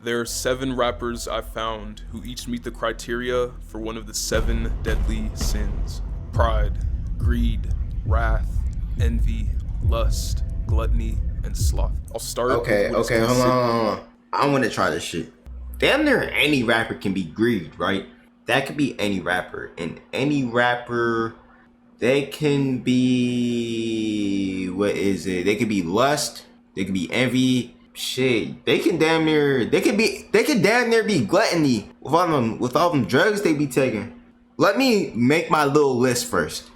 There are 7 rappers I've found who each meet the criteria for one of the 7 deadly sins: pride, greed, wrath, envy, lust, gluttony, and sloth. I'll start. Okay, hold on. I want to try this shit. Damn near any rapper can be greed, right? That could be any rapper. And any rapper, they can be, they could be lust, they could be envy. Shit, they could damn near be gluttony with all them drugs they be taking. Let me make my little list first.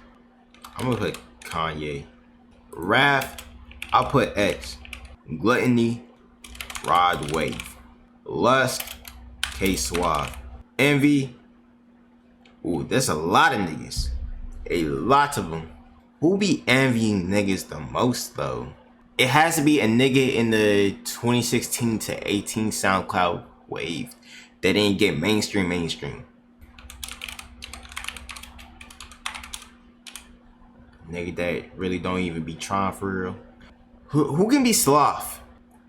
I'm gonna put Kanye. Wrath, I'll put X. Gluttony, Rod Wave. Lust, K Suave. Envy, ooh, there's a lot of niggas. A lot of them. Who be envying niggas the most though? It has to be a nigga in the 2016 to 18 SoundCloud wave that didn't get mainstream. Nigga that really don't even be trying for real. Who can be Sloth?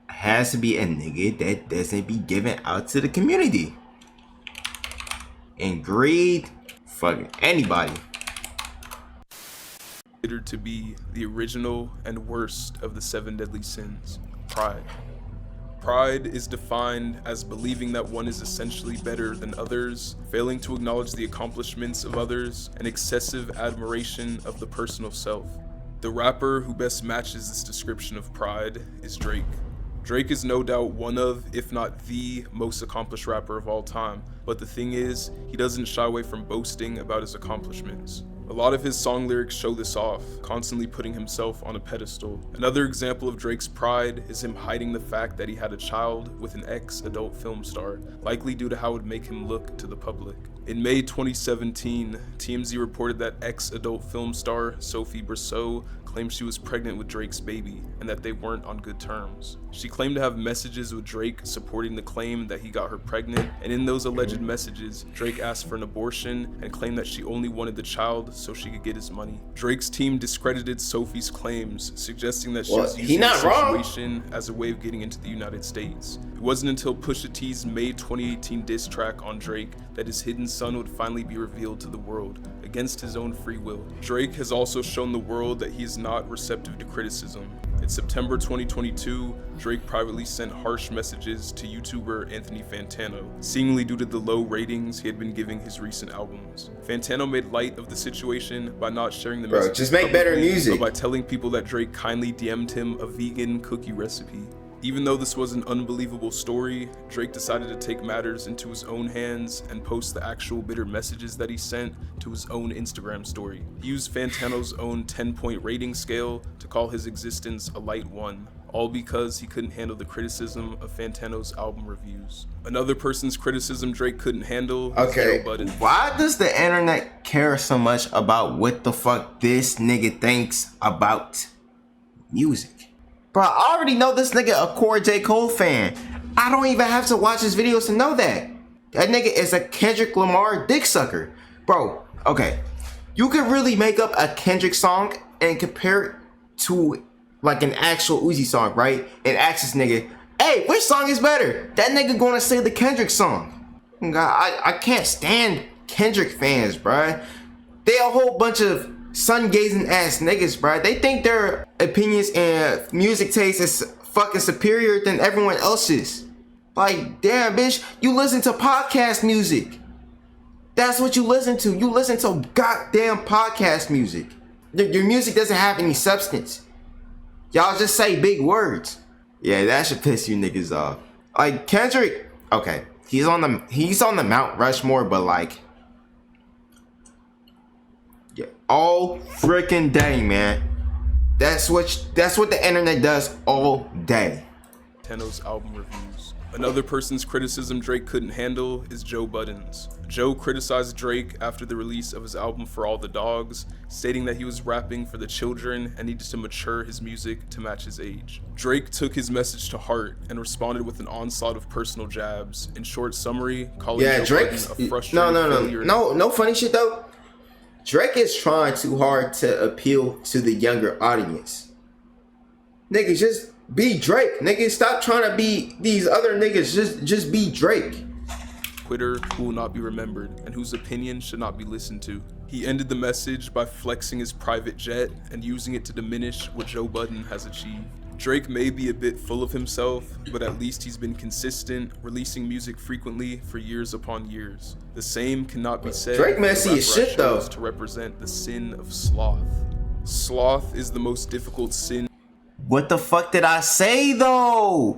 Has to be a nigga that doesn't be giving out to the community. And greed, fucking anybody. Considered to be the original and worst of the 7 deadly sins: pride. Pride is defined as believing that one is essentially better than others, failing to acknowledge the accomplishments of others, and excessive admiration of the personal self. The rapper who best matches this description of pride is Drake. Drake is no doubt one of, if not the, most accomplished rapper of all time, but the thing is, he doesn't shy away from boasting about his accomplishments. A lot of his song lyrics show this off, constantly putting himself on a pedestal. Another example of Drake's pride is him hiding the fact that he had a child with an ex-adult film star, likely due to how it would make him look to the public. In May 2017, TMZ reported that ex-adult film star Sophie Brousseau claimed she was pregnant with Drake's baby and that they weren't on good terms. She claimed to have messages with Drake supporting the claim that he got her pregnant, and in those alleged messages, Drake asked for an abortion and claimed that she only wanted the child so she could get his money. Drake's team discredited Sophie's claims, suggesting that she was using the situation as a way of getting into the United States. It wasn't until Pusha T's May 2018 diss track on Drake that his hidden son would finally be revealed to the world, against his own free will. Drake has also shown the world that he is not receptive to criticism. In September 2022, Drake privately sent harsh messages to YouTuber Anthony Fantano, seemingly due to the low ratings he had been giving his recent albums. Fantano made light of the situation by not sharing the message. Just make better music. But by telling people that Drake kindly DM'd him a vegan cookie recipe. Even though this was an unbelievable story, Drake decided to take matters into his own hands and post the actual bitter messages that he sent to his own Instagram story. He used Fantano's own 10-point rating scale to call his existence a light 1, all because he couldn't handle the criticism of Fantano's album reviews. Another person's criticism Drake couldn't handle is Joe Budden. Why does the internet care so much about what the fuck this nigga thinks about music? Bro, I already know this nigga a core J. Cole fan. I don't even have to watch his videos to know that. That nigga is a Kendrick Lamar dick sucker. Bro, okay. You could really make up a Kendrick song and compare it to like an actual Uzi song, right? And ask this nigga, hey, which song is better? That nigga gonna say the Kendrick song. God, I can't stand Kendrick fans, bro. They a whole bunch of sun-gazing ass niggas, bro. They think their opinions and music taste is fucking superior than everyone else's. Like, damn, bitch, you listen to podcast music. That's what you listen to. You listen to goddamn podcast music. Your music doesn't have any substance. Y'all just say big words. Yeah, that should piss you niggas off. Like, Kendrick, okay, he's on the Mount Rushmore, but like, yeah, all freaking day, man. That's what the internet does all day. Fantano's album reviews. Another person's criticism Drake couldn't handle is Joe Budden's. Joe criticized Drake after the release of his album For All the Dogs, stating that he was rapping for the children and needed to mature his music to match his age. Drake took his message to heart and responded with an onslaught of personal jabs. In short summary, calling Joe Budden a frustrated failure. No funny shit though. Drake is trying too hard to appeal to the younger audience. Nigga, Be Drake, nigga. Stop trying to be these other niggas. Just be Drake. Quitter who will not be remembered and whose opinion should not be listened to. He ended the message by flexing his private jet and using it to diminish what Joe Budden has achieved. Drake may be a bit full of himself, but at least he's been consistent, releasing music frequently for years upon years. The same cannot be said Drake messy as shit though. to represent the sin of sloth. Sloth is the most difficult sin. What the fuck did I say though?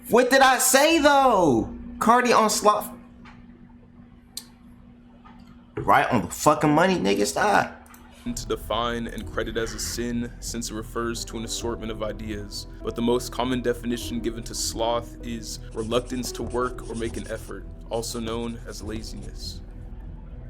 What did I say though? Carti on Sloth. Right on the fucking money, nigga. Stop. To define and credit as a sin since it refers to an assortment of ideas, but the most common definition given to sloth is reluctance to work or make an effort, also known as laziness.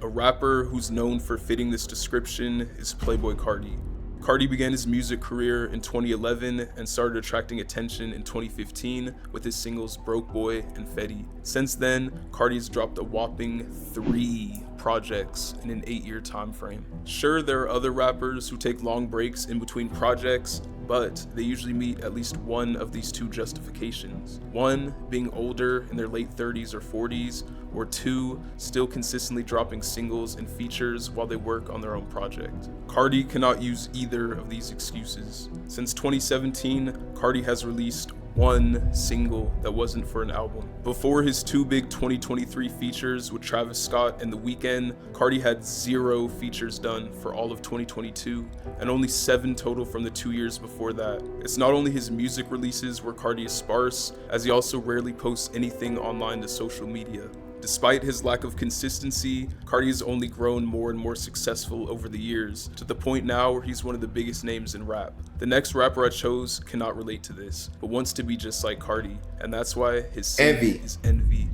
A rapper who's known for fitting this description is Playboi Carti. Carti began his music career in 2011 and started attracting attention in 2015 with his singles Broke Boy and Fetty. Since then, Carti has dropped a whopping 3 projects in an 8-year time frame. Sure, there are other rappers who take long breaks in between projects, but they usually meet at least one of these 2 justifications. 1, being older in their late 30s or 40s, or 2, still consistently dropping singles and features while they work on their own project. Carti cannot use either of these excuses. Since 2017, Carti has released 1 single that wasn't for an album. Before his 2 big 2023 features with Travis Scott and The Weeknd, Carti had 0 features done for all of 2022 and only 7 total from the 2 years before that. It's not only his music releases where Carti is sparse, as he also rarely posts anything online to social media. Despite his lack of consistency, Carti has only grown more and more successful over the years, to the point now where he's one of the biggest names in rap. The next rapper I chose cannot relate to this, but wants to be just like Carti, and that's why his sin is envy.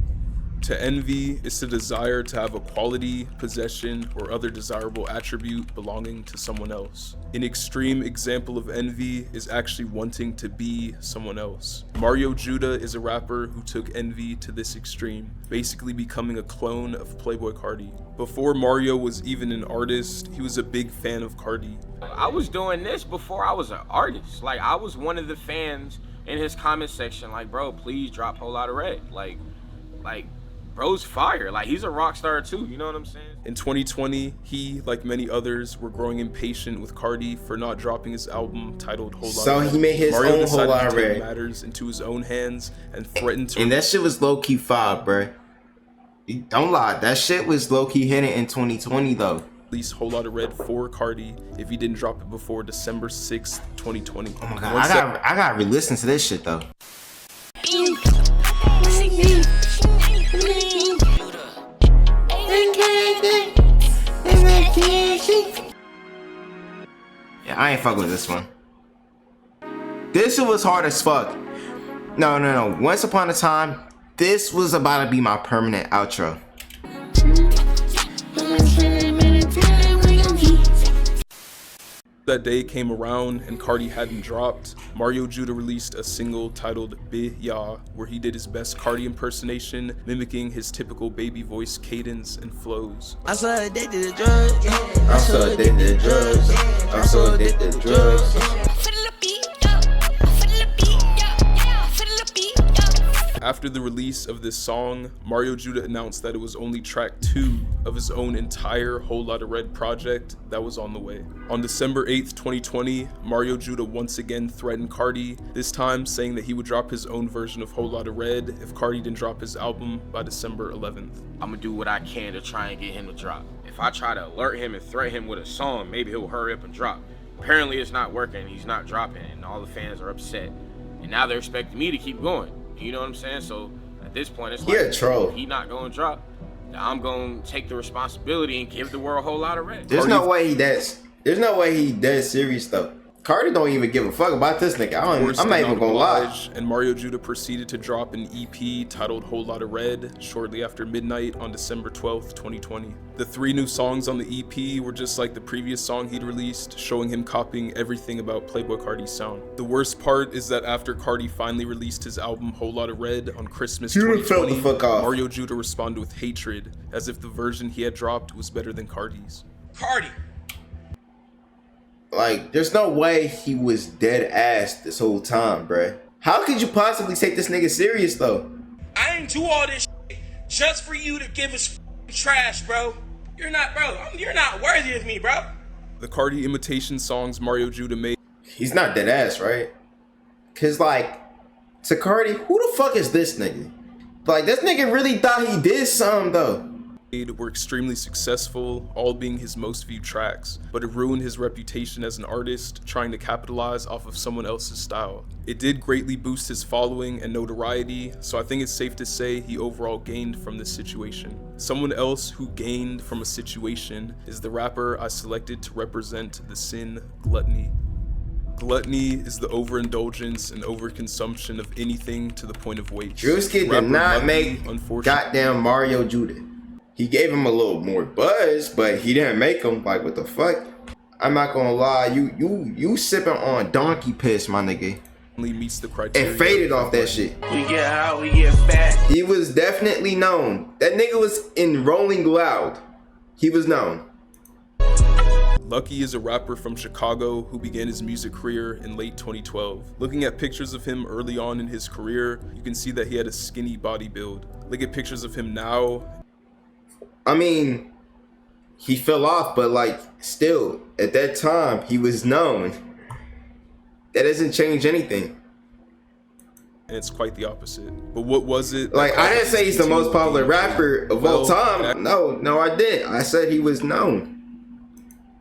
To envy is the desire to have a quality, possession, or other desirable attribute belonging to someone else. An extreme example of envy is actually wanting to be someone else. Mario Judah is a rapper who took envy to this extreme, basically becoming a clone of Playboi Carti. Before Mario was even an artist, he was a big fan of Carti. I was doing this before I was an artist. Like, I was one of the fans in his comment section, like, bro, please drop Whole Lotta Red. Like, bro's fire. Like, he's a rock star too, you know what I'm saying? In 2020, he, like many others, were growing impatient with Carti for not dropping his album titled Whole Lotta Red. So he made his own Whole Lotta Red. Matters into his own hands and threatened to. And that shit was low-key fire, bruh. Don't lie, that shit was low-key hitting in 2020 though. Release Whole Lotta Red for Carti if he didn't drop it before December 6th, 2020. Oh my god, I gotta re-listen to this shit though. Yeah, I ain't fuck with this one. This shit was hard as fuck. No. Once upon a time, this was about to be my permanent outro. That day came around and Carti hadn't dropped. Mario Judah released a single titled Bi Ya, where he did his best Carti impersonation, mimicking his typical baby voice cadence and flows. I'm so addicted to drugs. I'm so addicted to drugs. I'm so addicted to drugs. After the release of this song, Mario Judah announced that it was only track 2 of his own entire Whole Lotta Red project that was on the way. On December 8th, 2020, Mario Judah once again threatened Carti, this time saying that he would drop his own version of Whole Lotta Red if Carti didn't drop his album by December 11th. I'm gonna do what I can to try and get him to drop. If I try to alert him and threaten him with a song, maybe he'll hurry up and drop. Apparently it's not working, he's not dropping, and all the fans are upset. And now they're expecting me to keep going. You know what I'm saying? So at this point, it's like, a troll. He not gonna drop. I'm gonna take the responsibility and give the world a Whole Lotta Red. There's no way he dead serious though. Carti don't even give a fuck about this nigga. I'm not even gonna lie. And Mario Judah proceeded to drop an EP titled Whole Lotta Red shortly after midnight on December 12th, 2020. The 3 new songs on the EP were just like the previous song he'd released, showing him copying everything about Playboi Carti's sound. The worst part is that after Carti finally released his album Whole Lotta Red on Christmas 2020, Mario Judah responded with hatred, as if the version he had dropped was better than Carti's. Carti! Like, there's no way he was dead ass this whole time, bruh. How could you possibly take this nigga serious though? I ain't do all this shit just for you to give us trash, bro. You're not worthy of me, bro. The Carti imitation songs Mario Judah made He's not dead ass, right? Cause like, to Carti, who the fuck is this nigga? Like, this nigga really thought he did something though. were extremely successful, all being his most viewed tracks, but it ruined his reputation as an artist, trying to capitalize off of someone else's style. It did greatly boost his following and notoriety, so I think it's safe to say he overall gained from this situation. Someone else who gained from a situation is the rapper I selected to represent the sin, Gluttony. Gluttony is the overindulgence and overconsumption of anything to the point of waste. Drewski did not make goddamn Mario Judah. He gave him a little more buzz, but he didn't make him. Like, what the fuck? I'm not gonna lie, you sipping on donkey piss, my nigga. Meets the criteria and faded off that shit. We get out, we get fat. He was definitely known. That nigga was in Rolling Loud. He was known. Lucki is a rapper from Chicago who began his music career in late 2012. Looking at pictures of him early on in his career, you can see that he had a skinny body build. Look at pictures of him now. I mean, he fell off, but like, still, at that time, he was known. That doesn't change anything. And it's quite the opposite. But what was it? Like, I didn't say he's the most popular rapper of all time. No, I didn't. I said he was known.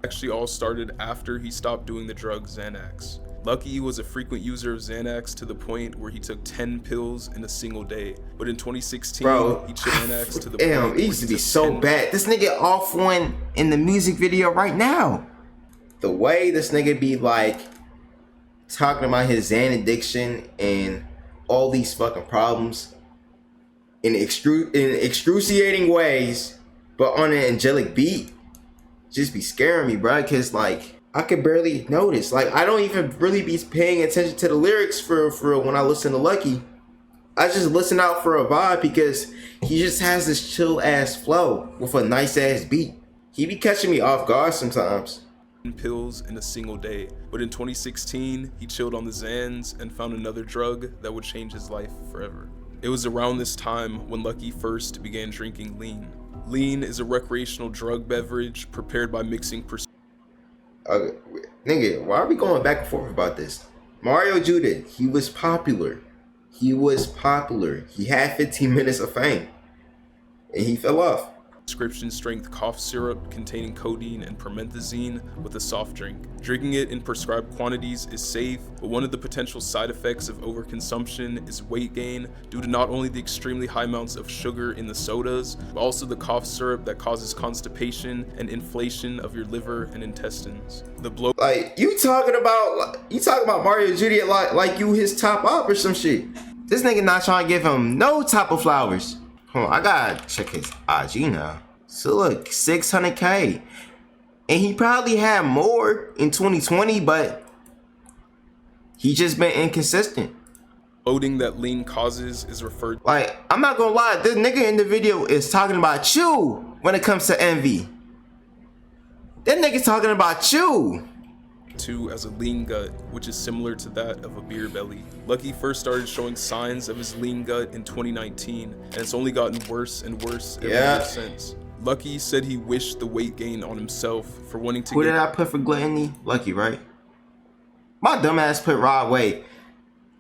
Actually all started after he stopped doing the drug Xanax. Lucki was a frequent user of Xanax to the point where he took 10 pills in a single day. But in 2016, he took Xanax to the point it used to be so bad. This nigga off one in the music video right now. The way this nigga be like talking about his Xan addiction and all these fucking problems in excruciating ways, but on an angelic beat, just be scaring me, bro. Cause like, I could barely notice. Like, I don't even really be paying attention to the lyrics for when I listen to Lucki. I just listen out for a vibe because he just has this chill ass flow with a nice ass beat. He be catching me off guard sometimes. Pills in a single day. But in 2016, he chilled on the Xans and found another drug that would change his life forever. It was around this time when Lucki first began drinking lean. Lean is a recreational drug beverage prepared by mixing nigga, why are we going back and forth about this? Mario Judah, he was popular. He had 15 minutes of fame. And he fell off. prescription strength cough syrup containing codeine and promethazine with a soft drink. Drinking it in prescribed quantities is safe, but one of the potential side effects of overconsumption is weight gain due to not only the extremely high amounts of sugar in the sodas, but also the cough syrup that causes constipation and inflation of your liver and intestines. The bloat. Like, you talking about Mario Judah like you his top op or some shit. This nigga not trying to give him no type of flowers. Hold on, I gotta check his IG now. So look, 600K. And he probably had more in 2020, but he just been inconsistent. Bloating that lean causes is referred like, I'm not gonna lie, this nigga in the video is talking about you when it comes to envy. That nigga talking about you. to as a lean gut, which is similar to that of a beer belly. Lucki first started showing signs of his lean gut in 2019, and it's only gotten worse and worse every year since. Lucki said he wished the weight gain on himself for wanting to Who did I put for Gluttony? Lucki, right? My dumbass put Rod Wave.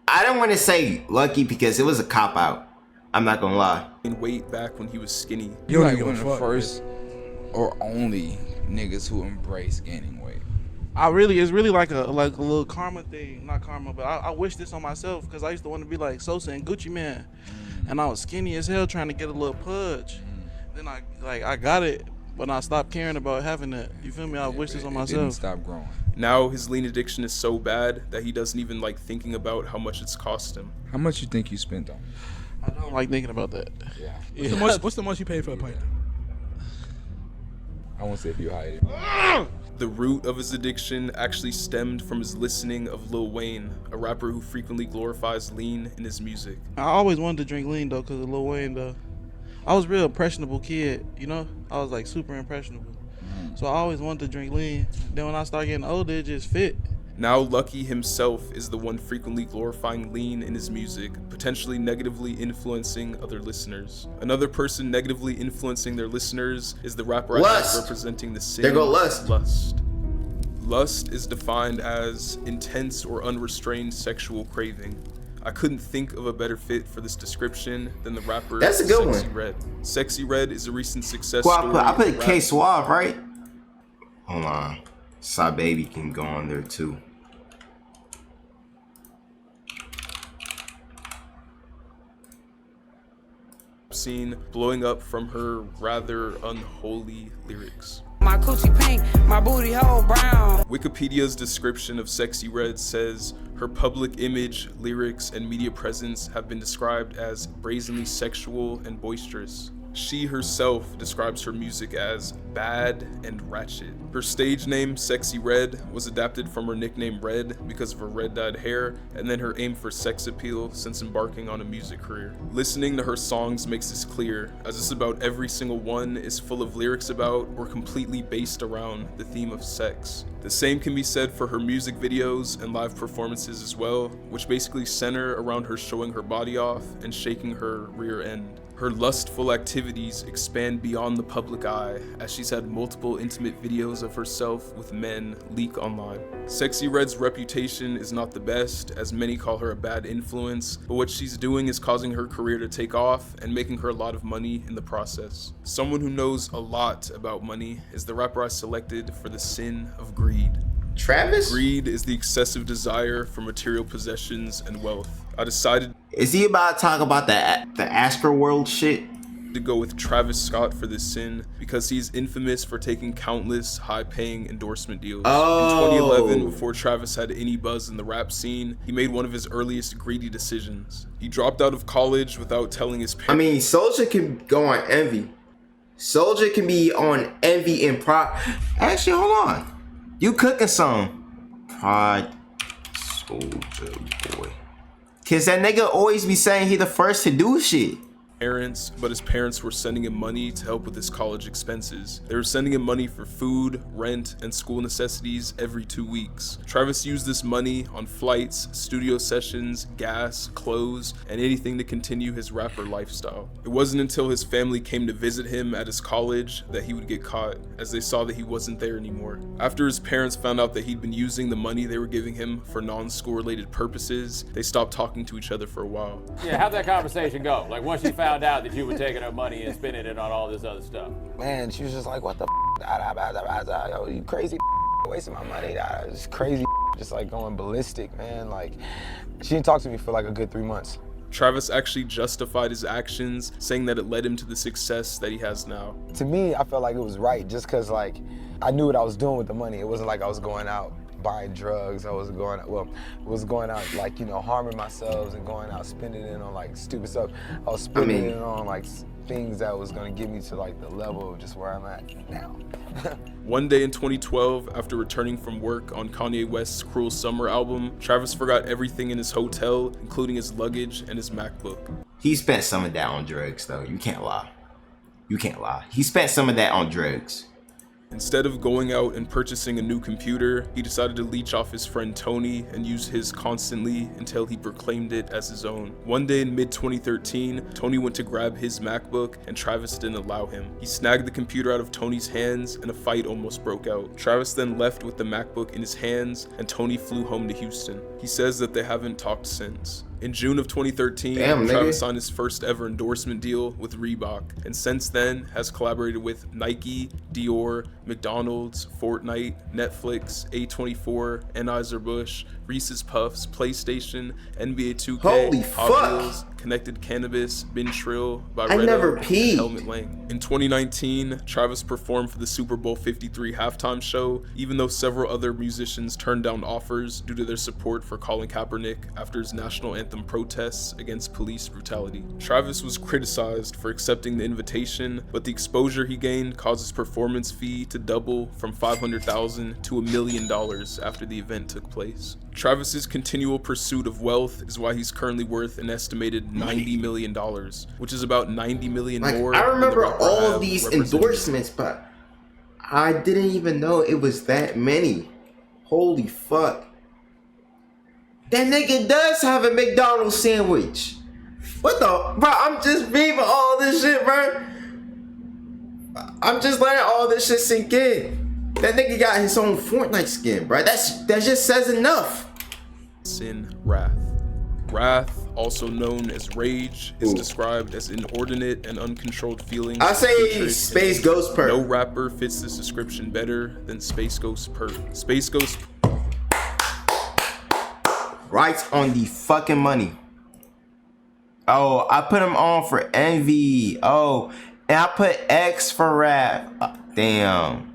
I didn't want to say Lucki because it was a cop-out. I'm not gonna lie. gain weight back when he was skinny. You're like one of the first or only niggas who embrace gaining weight. It's really like a little karma thing, not karma, but I wish this on myself because I used to want to be like Sosa and Gucci Man, and I was skinny as hell trying to get a little pudge. Then I got it, but I stopped caring about having that. You feel me? I wish this on myself. Didn't stop growing. Now his lean addiction is so bad that he doesn't even like thinking about how much it's cost him. How much you think you spent on? I don't like thinking about that. Yeah. What's the most you paid for a pint? I won't say if you hide it. The root of his addiction actually stemmed from his listening of Lil Wayne, a rapper who frequently glorifies lean in his music. I always wanted to drink lean though, cause of Lil Wayne though. I was a real impressionable kid, you know. I was like super impressionable, so I always wanted to drink lean. Then when I started getting older, it just fit. Now Lucki himself is the one frequently glorifying lean in his music, potentially negatively influencing other listeners. Another person negatively influencing their listeners is the rapper Lust. representing the sin. There go Lust. Lust is defined as intense or unrestrained sexual craving. I couldn't think of a better fit for this description than the rapper That's a good Sexy one. Red. Sexy Red is a recent success Well, story. I put in rap. K Suave, right? Hold on. Saw Baby can go on there too. Scene blowing up from her rather unholy lyrics. My coochie pink, my booty hole brown. Wikipedia's description of Sexy Red says her public image, lyrics, and media presence have been described as brazenly sexual and boisterous. She herself describes her music as bad and ratchet. Her stage name, Sexy Red, was adapted from her nickname Red because of her red-dyed hair, and then her aim for sex appeal since embarking on a music career. Listening to her songs makes this clear, as just about every single one is full of lyrics about or completely based around the theme of sex. The same can be said for her music videos and live performances as well, which basically center around her showing her body off and shaking her rear end. Her lustful activities expand beyond the public eye, as she's had multiple intimate videos of herself with men leak online. Sexy Red's reputation is not the best, as many call her a bad influence, but what she's doing is causing her career to take off and making her a lot of money in the process. Someone who knows a lot about money is the rapper I selected for the sin of greed. Travis? Greed is the excessive desire for material possessions and wealth. I decided Is he about to talk about the Astroworld shit? to go with Travis Scott for this sin because he's infamous for taking countless high-paying endorsement deals. Oh. In 2011, before Travis had any buzz in the rap scene, he made one of his earliest greedy decisions. He dropped out of college without telling his I parents. mean, Soldier can go on Envy. Soldier can be on Envy and Pride. Actually, hold on. You cooking some Pride Soldier Boy. Cause that nigga always be saying he the first to do shit. But his parents were sending him money to help with his college expenses. They were sending him money for food, rent, and school necessities every 2 weeks. Travis used this money on flights, studio sessions, gas, clothes, and anything to continue his rapper lifestyle. It wasn't until his family came to visit him at his college that he would get caught, as they saw that he wasn't there anymore. After his parents found out that he'd been using the money they were giving him for non-school related purposes, they stopped talking to each other for a while. Yeah, how'd that conversation go? Like once you found out that you were taking her money and spending it on all this other stuff. Man, she was just like, what the yo, you crazy wasting my money. It's crazy, just like going ballistic, man. Like, she didn't talk to me for like a good 3 months. Travis actually justified his actions, saying that it led him to the success that he has now. To me, I felt like it was right just because like I knew what I was doing with the money. It wasn't like I was going out buying drugs. I was going out like, you know, harming myself and going out spending it on like stupid stuff. I was spending it on like things that was gonna get me to like the level of just where I'm at now. One day in 2012, after returning from work on Kanye West's Cruel Summer album, Travis forgot everything in his hotel, including his luggage and his MacBook. He spent some of that on drugs though. You can't lie. You can't lie. He spent some of that on drugs. Instead of going out and purchasing a new computer, he decided to leech off his friend Tony and use his constantly until he proclaimed it as his own. One day in mid-2013, Tony went to grab his MacBook and Travis didn't allow him. He snagged the computer out of Tony's hands and a fight almost broke out. Travis then left with the MacBook in his hands and Tony flew home to Houston. He says that they haven't talked since. In June of 2013, Travis signed his first ever endorsement deal with Reebok, and since then has collaborated with Nike, Dior, McDonald's, Fortnite, Netflix, A24, Anheuser-Busch, Reese's Puffs, PlayStation, NBA 2K, Holy Hot fuck. Wheels, Connected Cannabis, Ben Trill, by I never and peed. Helmet Lang. In 2019, Travis performed for the Super Bowl 53 halftime show, even though several other musicians turned down offers due to their support for Colin Kaepernick after his national anthem protests against police brutality. Travis was criticized for accepting the invitation, but the exposure he gained caused his performance fee to double from $500,000 to $1 million after the event took place. Travis's continual pursuit of wealth is why he's currently worth an estimated $90 million, which is about $90 million Like, more. I than the remember rapper all have of these represented. endorsements, but I didn't even know it was that many. Holy fuck. That nigga does have a McDonald's sandwich. What the? Bro, I'm just beaming all this shit, bro. I'm just letting all this shit sink in. That nigga got his own Fortnite skin, bro. That just says enough. Sin, wrath. Wrath, also known as rage, is described as inordinate and uncontrolled feelings. I say SpaceGhostPurrp. No rapper fits this description better than SpaceGhostPurrp. SpaceGhostPurrp. Right on the fucking money. Oh, I put him on for envy. Oh, and I put X for rap. Damn.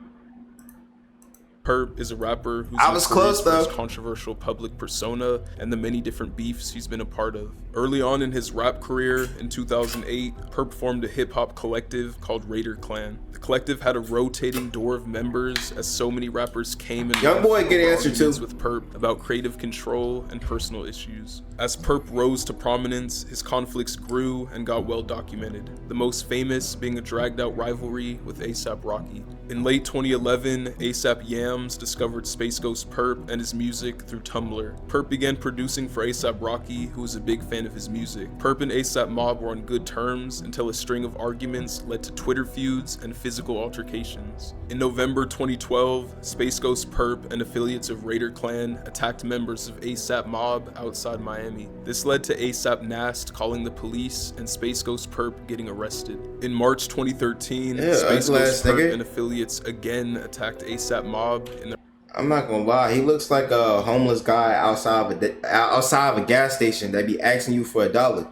Purrp is a rapper who's I was close though. His controversial public persona and the many different beefs he's been a part of. Early on in his rap career, in 2008, Purrp formed a hip-hop collective called Raider Clan. The collective had a rotating door of members as so many rappers came and Young boy get answer too with Purrp about creative control and personal issues. As Purrp rose to prominence, his conflicts grew and got well documented. The most famous being a dragged-out rivalry with A$AP Rocky. In late 2011, A$AP Yams discovered SpaceGhostPurrp and his music through Tumblr. Purrp began producing for A$AP Rocky, who was a big fan of his music. Purrp and A$AP Mob were on good terms until a string of arguments led to Twitter feuds and physical altercations. In November 2012, SpaceGhostPurrp and affiliates of Raider Clan attacked members of A$AP Mob outside Miami. This led to A$AP Nast calling the police and SpaceGhostPurrp getting arrested. In March 2013, SpaceGhostPurrp and affiliates again attacked A$AP Mob in the I'm not gonna lie, he looks like a homeless guy outside of a gas station that be asking you for $1.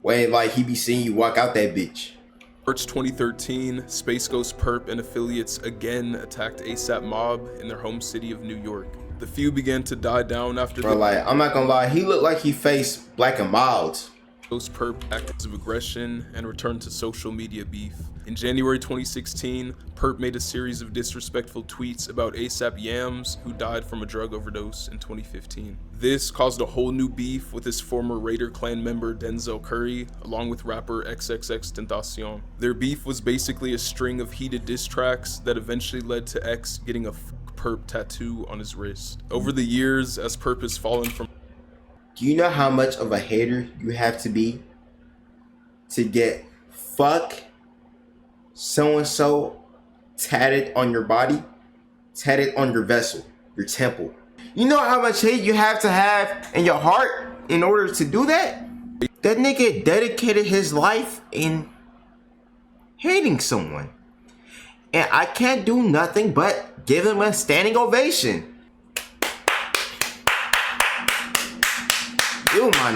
When like he be seeing you walk out that bitch. March 2013, SpaceGhostPurrp and affiliates again attacked A$AP Mob in their home city of New York. The feud began to die down after I'm not gonna lie, he looked like he faced Black and Mild. Purrp acts of aggression and returned to social media beef. In January 2016, Purrp made a series of disrespectful tweets about A$AP Yams, who died from a drug overdose in 2015. This caused a whole new beef with his former Raider Clan member Denzel Curry, along with rapper XXXTentacion. Their beef was basically a string of heated diss tracks that eventually led to X getting a Purrp tattoo on his wrist. Over the years, as Purrp has fallen from... Do you know how much of a hater you have to be to get fuck so-and-so tatted on your body, tatted on your vessel, your temple? You know how much hate you have to have in your heart in order to do that? That nigga dedicated his life in hating someone. And I can't do nothing but give him a standing ovation. You, my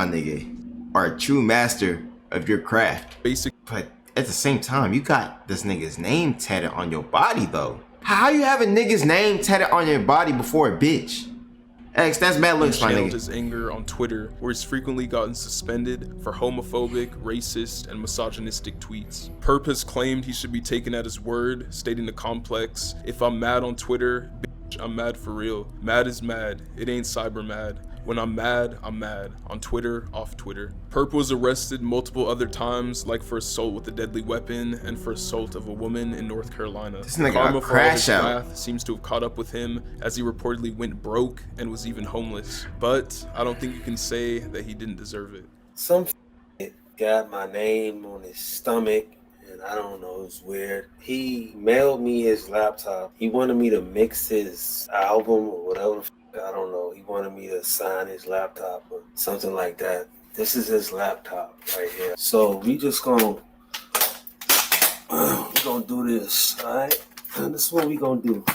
nigga, are a true master of your craft. But at the same time, you got this nigga's name tatted on your body, though. How you have a nigga's name tatted on your body before a bitch? X, that's bad looks, my nigga. His anger on Twitter, where he's frequently gotten suspended for homophobic, racist, and misogynistic tweets. Purrp has claimed he should be taken at his word, stating the complex, "If I'm mad on Twitter, I'm mad for real. Mad is mad. It ain't cyber mad. When I'm mad, I'm mad. On Twitter, off Twitter." Purrp was arrested multiple other times, like for assault with a deadly weapon and for assault of a woman in North Carolina. This nigga a crash out. Wrath seems to have caught up with him, as he reportedly went broke and was even homeless. But I don't think you can say that he didn't deserve it. Some got my name on his stomach. And I don't know, it's weird. He mailed me his laptop. He wanted me to mix his album or whatever. I don't know. He wanted me to sign his laptop or something like that. This is his laptop right here. So we just gonna do this, all right? And this is what we gonna do.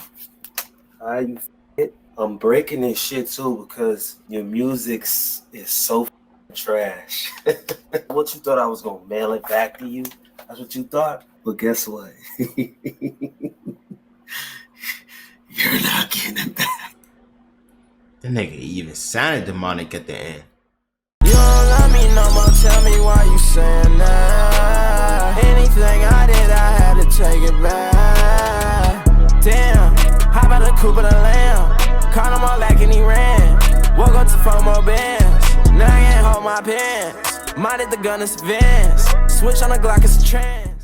All right, you fit? I'm breaking this shit too because your music is so trash. What you thought I was gonna mail it back to you? That's what you thought? But guess what? You're not getting it back. That nigga even sounded demonic at the end. You don't love me no more, tell me why you saying that. Anything I did, I had to take it back. Damn, hop out the coupe of the lamb. Caught him all like and he ran. Woke up to 4 more bands. Now I can't hold my pants. Minded the gun is advanced. Switch on the Glock, it's a trend.